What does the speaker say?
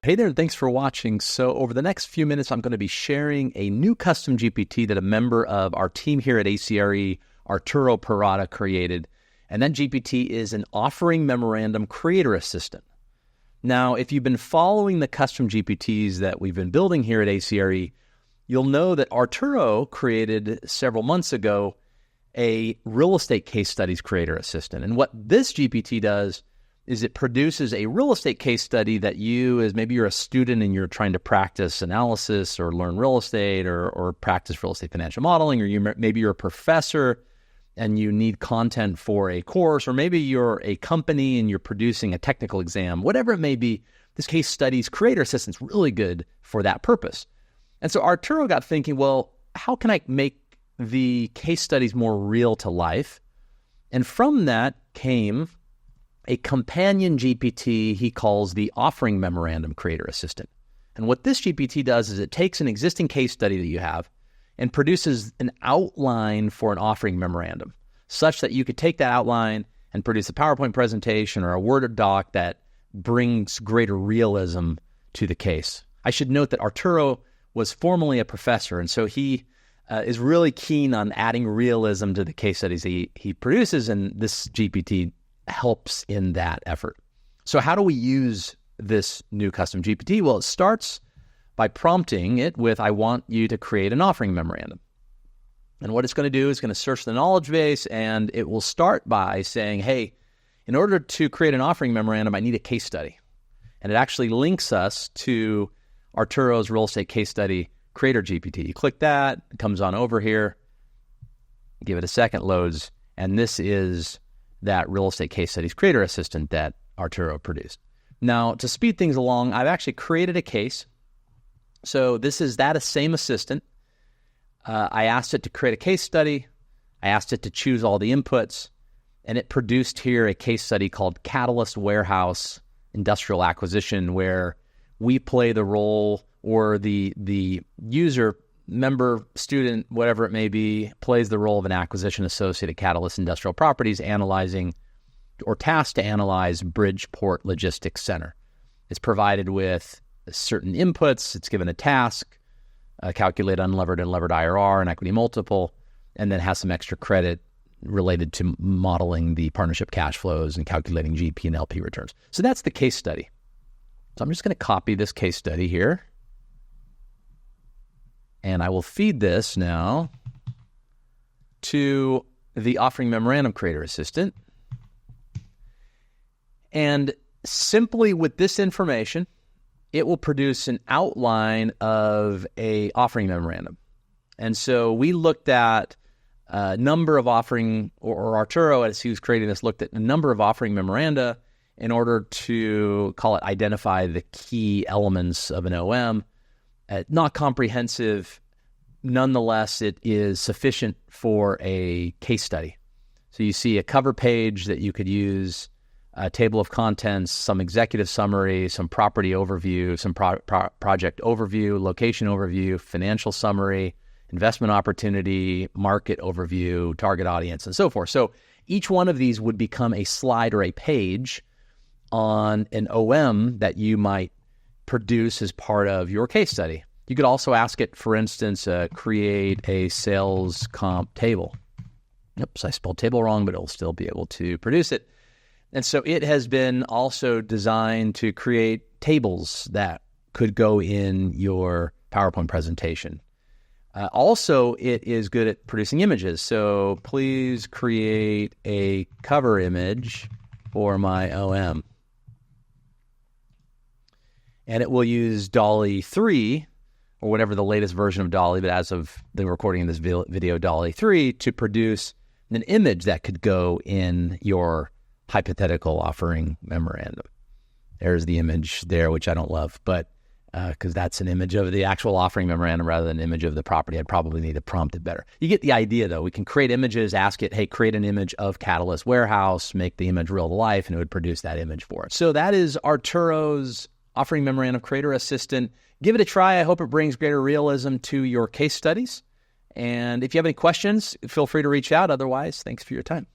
Hey there, and thanks for watching. So over the next few minutes, I'm going to be sharing a new custom GPT that a member of our team here at A.CRE, Arturo Parada, created. And that GPT is an offering memorandum creator assistant. Now, if you've been following the custom GPTs that we've been building here at A.CRE, you'll know that Arturo created several months ago a real estate case studies creator assistant. And what this GPT does is it produces a real estate case study that you, as maybe you're a student and you're trying to practice analysis or learn real estate or practice real estate financial modeling, or maybe you're a professor and you need content for a course, or maybe you're a company and you're producing a technical exam, whatever it may be, this case studies creator assistant is really good for that purpose. And so Arturo got thinking, well, how can I make the case studies more real to life? And from that came a companion GPT he calls the offering memorandum creator assistant. And what this GPT does is it takes an existing case study that you have and produces an outline for an offering memorandum, such that you could take that outline and produce a PowerPoint presentation or a Word doc that brings greater realism to the case. I should note that Arturo was formerly a professor, and so he is really keen on adding realism to the case studies he produces, and this GPT helps in that effort. So how do we use this new custom GPT? Well, it starts by prompting it with, I want you to create an offering memorandum. And what it's going to do is going to search the knowledge base, and it will start by saying, hey, in order to create an offering memorandum, I need a case study. And it actually links us to Arturo's real estate case study creator GPT. You click that, it comes on over here, give it a second, loads, and this is that real estate case studies creator assistant that Arturo produced. Now, to speed things along, I've actually created a case. So this is that same assistant. I asked it to create a case study. I asked it to choose all the inputs, and it produced here a case study called Catalyst Warehouse Industrial Acquisition, where we play the role, or the user, member, student, whatever it may be, plays the role of an acquisition associate at Catalyst Industrial Properties, analyzing or tasked to analyze Bridgeport Logistics Center. It's provided with certain inputs. It's given a task, calculate unlevered and levered IRR and equity multiple, and then has some extra credit related to modeling the partnership cash flows and calculating GP and LP returns. So that's the case study. So I'm just going to copy this case study here. And I will feed this now to the offering memorandum creator assistant. And simply with this information, it will produce an outline of a offering memorandum. And so we looked at a number of offering, or Arturo, as he was creating this, looked at a number of offering memoranda in order to, call it, identify the key elements of an OM. Not comprehensive. Nonetheless, it is sufficient for a case study. So you see a cover page that you could use, a table of contents, some executive summary, some property overview, some project overview, location overview, financial summary, investment opportunity, market overview, target audience, and so forth. So each one of these would become a slide or a page on an OM that you might produce as part of your case study. You could also ask it, for instance, create a sales comp table. Oops, I spelled table wrong, but it'll still be able to produce it. And so it has been also designed to create tables that could go in your PowerPoint presentation. Also, it is good at producing images. So please create a cover image for my OM. And it will use DALL-E 3, or whatever the latest version of DALL-E, but as of the recording of this video, DALL-E 3, to produce an image that could go in your hypothetical offering memorandum. There's the image there, which I don't love, but because that's an image of the actual offering memorandum rather than an image of the property. I'd probably need to prompt it better. You get the idea, though. We can create images, ask it, hey, create an image of Catalyst Warehouse, make the image real to life, and it would produce that image for us. So that is Arturo's offering memorandum creator assistant. Give it a try. I hope it brings greater realism to your case studies. And if you have any questions, feel free to reach out. Otherwise, thanks for your time.